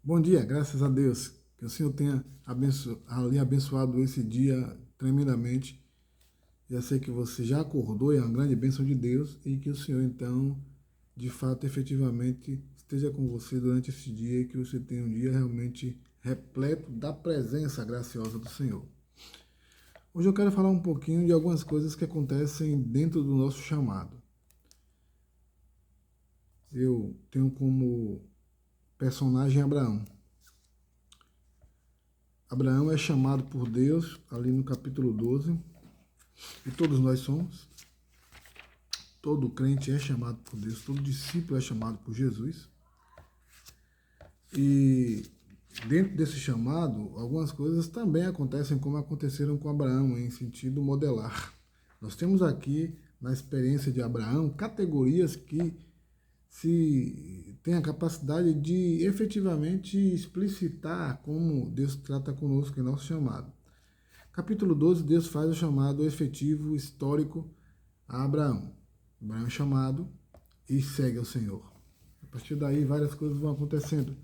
Bom dia, graças a Deus. Que o Senhor tenha ali abençoado esse dia tremendamente. Já sei que você já acordou, é uma grande bênção de Deus e que o Senhor, então, de fato, efetivamente, esteja com você durante esse dia e que você tenha um dia realmente repleto da presença graciosa do Senhor. Hoje eu quero falar um pouquinho de algumas coisas que acontecem dentro do nosso chamado. Eu tenho como personagem Abraão. Abraão é chamado por Deus ali no capítulo 12, e todos nós somos. Todo crente é chamado por Deus, todo discípulo é chamado por Jesus. E dentro desse chamado, algumas coisas também acontecem como aconteceram com Abraão, em sentido modelar. Nós temos aqui, na experiência de Abraão, categorias que se tem a capacidade de efetivamente explicitar como Deus trata conosco em nosso chamado. Capítulo 12, Deus faz o chamado efetivo, histórico a Abraão. Abraão é chamado e segue ao Senhor. A partir daí, várias coisas vão acontecendo.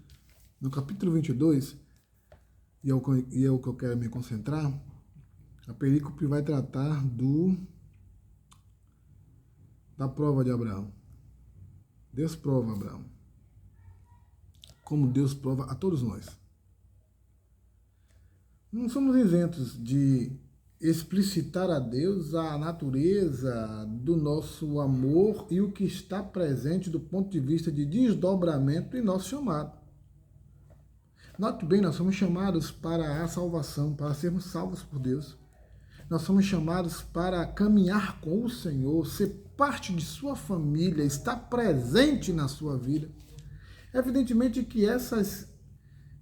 No capítulo 22, e é o que eu quero me concentrar, a perícope vai tratar da prova de Abraão. Deus prova Abraão, como Deus prova a todos nós. Não somos isentos de explicitar a Deus a natureza do nosso amor e o que está presente do ponto de vista de desdobramento em nosso chamado. Note bem, nós somos chamados para a salvação, para sermos salvos por Deus. Nós somos chamados para caminhar com o Senhor, ser parte de sua família, estar presente na sua vida. Evidentemente que essas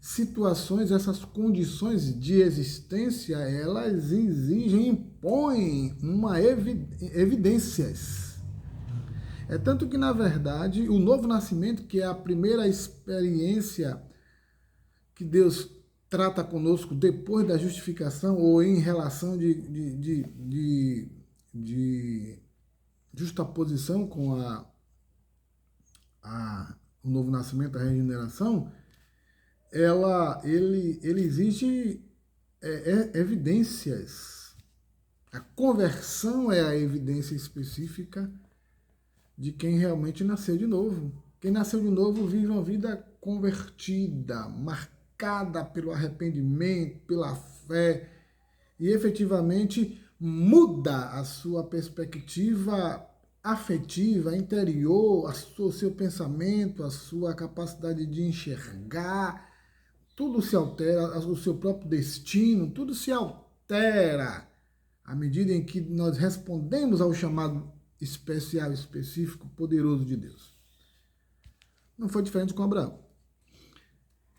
situações, essas condições de existência, elas exigem, impõem evidências. É tanto que, na verdade, o novo nascimento, que é a primeira experiência que Deus trata conosco depois da justificação ou em relação de justaposição com o novo nascimento, a regeneração, ele exige evidências. A conversão é a evidência específica de quem realmente nasceu de novo. Quem nasceu de novo vive uma vida convertida, marcada pelo arrependimento, pela fé, e efetivamente muda a sua perspectiva afetiva, interior, o seu pensamento, a sua capacidade de enxergar. Tudo se altera, o seu próprio destino, tudo se altera à medida em que nós respondemos ao chamado especial, específico, poderoso de Deus. Não foi diferente com Abraão.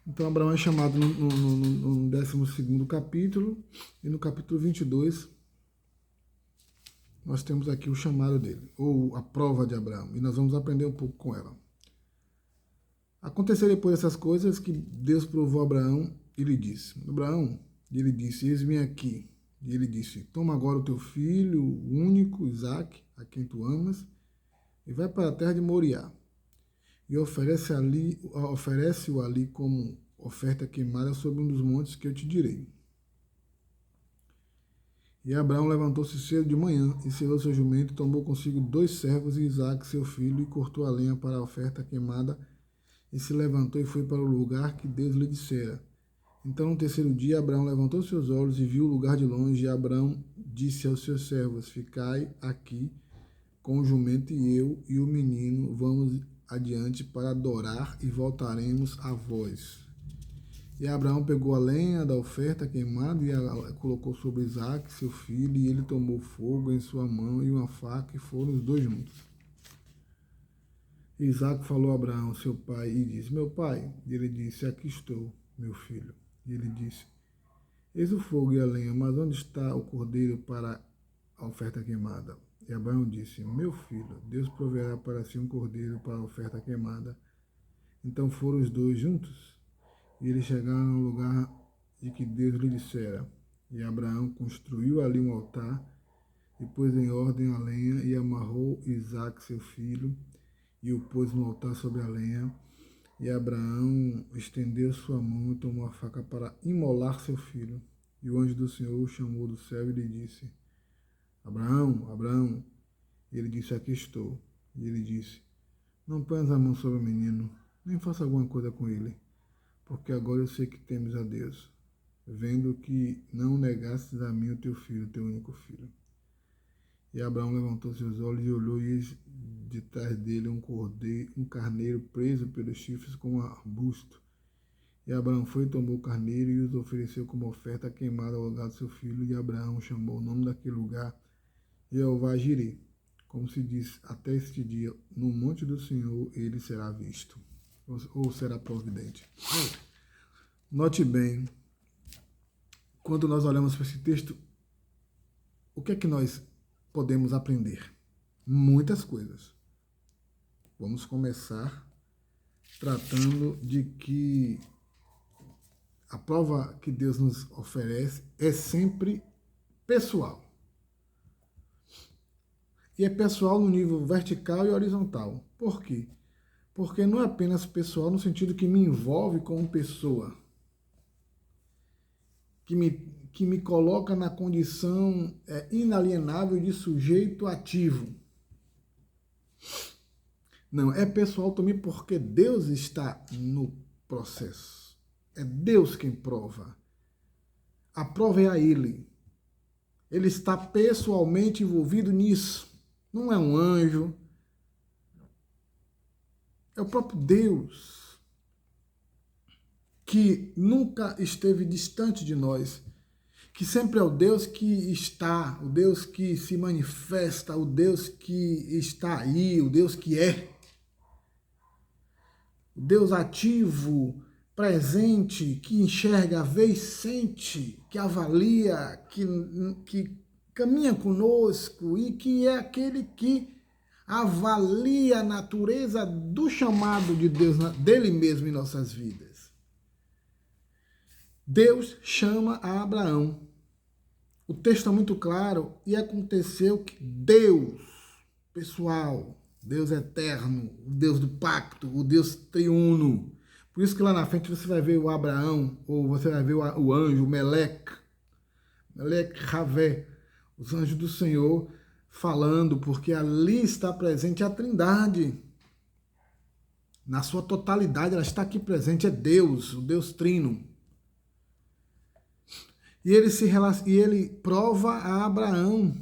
Então, Abraão é chamado no 12º capítulo, e no capítulo 22, nós temos aqui o chamado dele, ou a prova de Abraão, e nós vamos aprender um pouco com ela. Aconteceu depois dessas coisas que Deus provou a Abraão e lhe disse: Abraão, e ele disse: eis-me aqui. E ele disse: toma agora o teu filho, o único, Isaque, a quem tu amas, e vai para a terra de Moriá. E oferece-o ali como oferta queimada sobre um dos montes que eu te direi. E Abraão levantou-se cedo de manhã, e selou seu jumento, tomou consigo 2 servos e Isaque, seu filho, e cortou a lenha para a oferta queimada, e se levantou e foi para o lugar que Deus lhe dissera. Então, no 3º dia, Abraão levantou seus olhos e viu o lugar de longe, e Abraão disse aos seus servos: ficai aqui com o jumento, e eu e o menino vamos adiante para adorar, e voltaremos a vós. E Abraão pegou a lenha da oferta queimada e a colocou sobre Isaque, seu filho, e ele tomou fogo em sua mão e uma faca, e foram os dois juntos. Isaque falou a Abraão, seu pai, e disse: meu pai. E ele disse: aqui estou, meu filho. E ele disse: eis o fogo e a lenha, mas onde está o cordeiro para a oferta queimada? E Abraão disse: meu filho, Deus proverá para si um cordeiro para a oferta queimada. Então foram os dois juntos, e eles chegaram ao lugar de que Deus lhe dissera. E Abraão construiu ali um altar, e pôs em ordem a lenha, e amarrou Isaque, seu filho, e o pôs no altar sobre a lenha. E Abraão estendeu sua mão e tomou a faca para imolar seu filho. E o anjo do Senhor o chamou do céu e lhe disse: Abraão, Abraão. E ele disse: Aqui estou. E ele disse: Não ponhas a mão sobre o menino, nem faça alguma coisa com ele, porque agora eu sei que temes a Deus, vendo que não negastes a mim o teu filho, teu único filho. E Abraão levantou seus olhos e olhou, e eis de trás dele um carneiro preso pelos chifres com um arbusto. E Abraão foi e tomou o carneiro e os ofereceu como oferta queimada ao lugar do seu filho. E Abraão chamou o nome daquele lugar Jeová Jireh, como se diz até este dia: no monte do Senhor ele será visto, ou será providente. Note bem, quando nós olhamos para esse texto, o que é que nós podemos aprender? Muitas coisas. Vamos começar tratando de que a prova que Deus nos oferece é sempre pessoal. E é pessoal no nível vertical e horizontal. Por quê? Porque não é apenas pessoal no sentido que me envolve como pessoa, que me coloca na condição inalienável de sujeito ativo. Não, é pessoal também porque Deus está no processo. É Deus quem prova. A prova é a Ele. Ele está pessoalmente envolvido nisso. Não é um anjo. É o próprio Deus, que nunca esteve distante de nós, que sempre é o Deus que está, o Deus que se manifesta, o Deus que está aí, o Deus que é. O Deus ativo, presente, que enxerga, vê e sente, que avalia, que caminha conosco e que é aquele que avalia a natureza do chamado de Deus, dele mesmo em nossas vidas. Deus chama a Abraão. O texto é muito claro e aconteceu que Deus, pessoal, Deus eterno, o Deus do pacto, o Deus triuno. Por isso que lá na frente você vai ver o Abraão, ou você vai ver o anjo, o Meleque Ravé, os anjos do Senhor falando, porque ali está presente a Trindade. Na sua totalidade, ela está aqui presente, é Deus, o Deus trino. E ele prova a Abraão.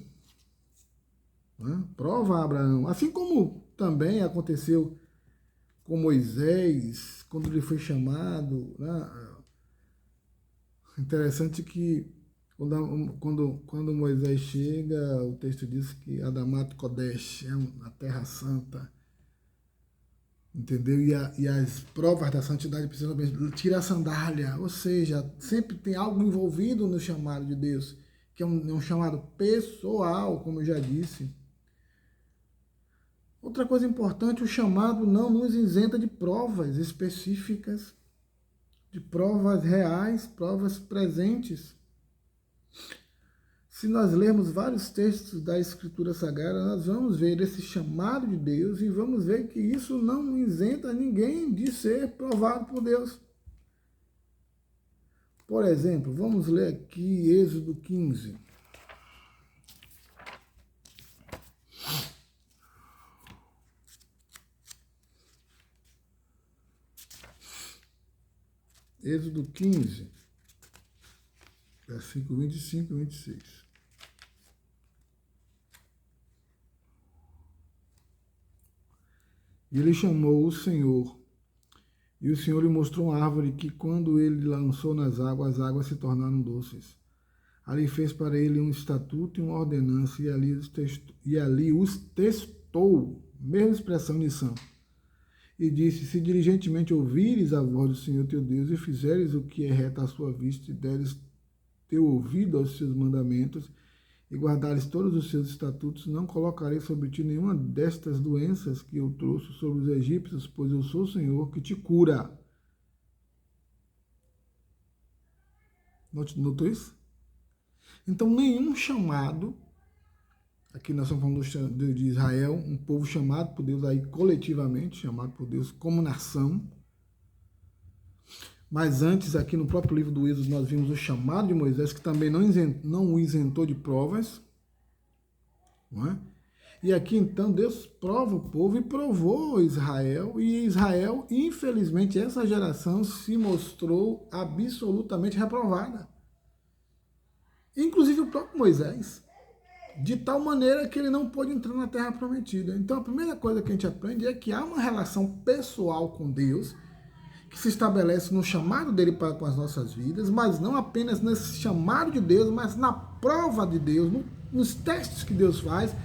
Né? Prova a Abraão. Assim como também aconteceu com Moisés, quando ele foi chamado. Né? Interessante que quando Moisés chega, o texto diz que Adamat Kodesh é a terra santa. Entendeu? E as provas da santidade precisam tirar a sandália, ou seja, sempre tem algo envolvido no chamado de Deus, que é um chamado pessoal, como eu já disse. Outra coisa importante, o chamado não nos isenta de provas específicas, de provas reais, provas presentes. Se nós lermos vários textos da Escritura Sagrada, nós vamos ver esse chamado de Deus e vamos ver que isso não isenta ninguém de ser provado por Deus. Por exemplo, vamos ler aqui Êxodo 15. Êxodo 15, versículo 25 e 26. E ele chamou o Senhor, e o Senhor lhe mostrou uma árvore que, quando ele lançou nas águas, as águas se tornaram doces. Ali fez para ele um estatuto e uma ordenança, e ali os testou, mesma expressão de São. E disse: se diligentemente ouvires a voz do Senhor teu Deus, e fizeres o que é reto à sua vista, e deres teu ouvido aos seus mandamentos, e guardares todos os seus estatutos, não colocarei sobre ti nenhuma destas doenças que eu trouxe sobre os egípcios, pois eu sou o Senhor que te cura. Notou isso? Então, nenhum chamado, aqui nós estamos falando de Israel, um povo chamado por Deus aí coletivamente, chamado por Deus como nação, Mas antes, aqui no próprio livro do Êxodo, nós vimos o chamado de Moisés, que também não o isentou de provas. Não é? E aqui, então, Deus prova o povo e provou Israel. E Israel, infelizmente, essa geração se mostrou absolutamente reprovada. Inclusive o próprio Moisés. De tal maneira que ele não pôde entrar na Terra Prometida. Então, a primeira coisa que a gente aprende é que há uma relação pessoal com Deus, que se estabelece no chamado dele para com as nossas vidas, mas não apenas nesse chamado de Deus, mas na prova de Deus, nos testes que Deus faz,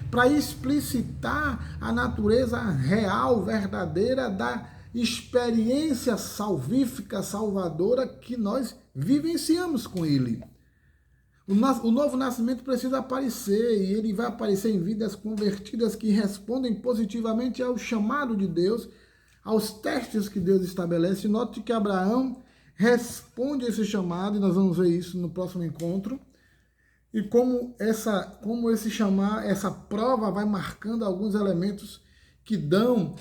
para explicitar a natureza real, verdadeira da experiência salvífica, salvadora que nós vivenciamos com Ele. O novo nascimento precisa aparecer, e ele vai aparecer em vidas convertidas que respondem positivamente ao chamado de Deus, aos testes que Deus estabelece. Note que Abraão responde a esse chamado, e nós vamos ver isso no próximo encontro, e como essa prova vai marcando alguns elementos que dão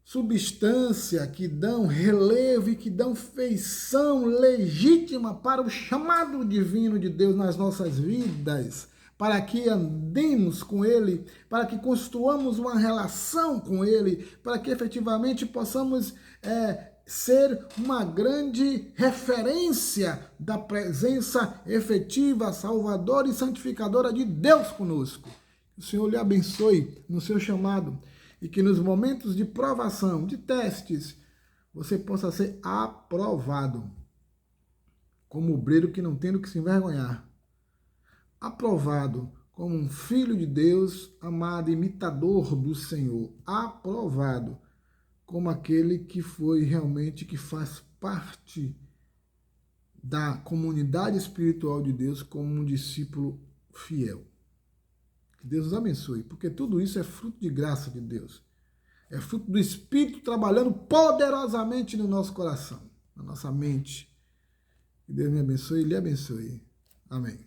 substância, que dão relevo e que dão feição legítima para o chamado divino de Deus nas nossas vidas, para que andemos com Ele, para que construamos uma relação com Ele, para que efetivamente possamos ser uma grande referência da presença efetiva, salvadora e santificadora de Deus conosco. Que o Senhor lhe abençoe no seu chamado e que nos momentos de provação, de testes, você possa ser aprovado como obreiro que não tem do que se envergonhar. Aprovado como um filho de Deus, amado, imitador do Senhor. Aprovado como aquele que foi realmente, que faz parte da comunidade espiritual de Deus como um discípulo fiel. Que Deus nos abençoe, porque tudo isso é fruto de graça de Deus. É fruto do Espírito trabalhando poderosamente no nosso coração, na nossa mente. Que Deus me abençoe e lhe abençoe. Amém.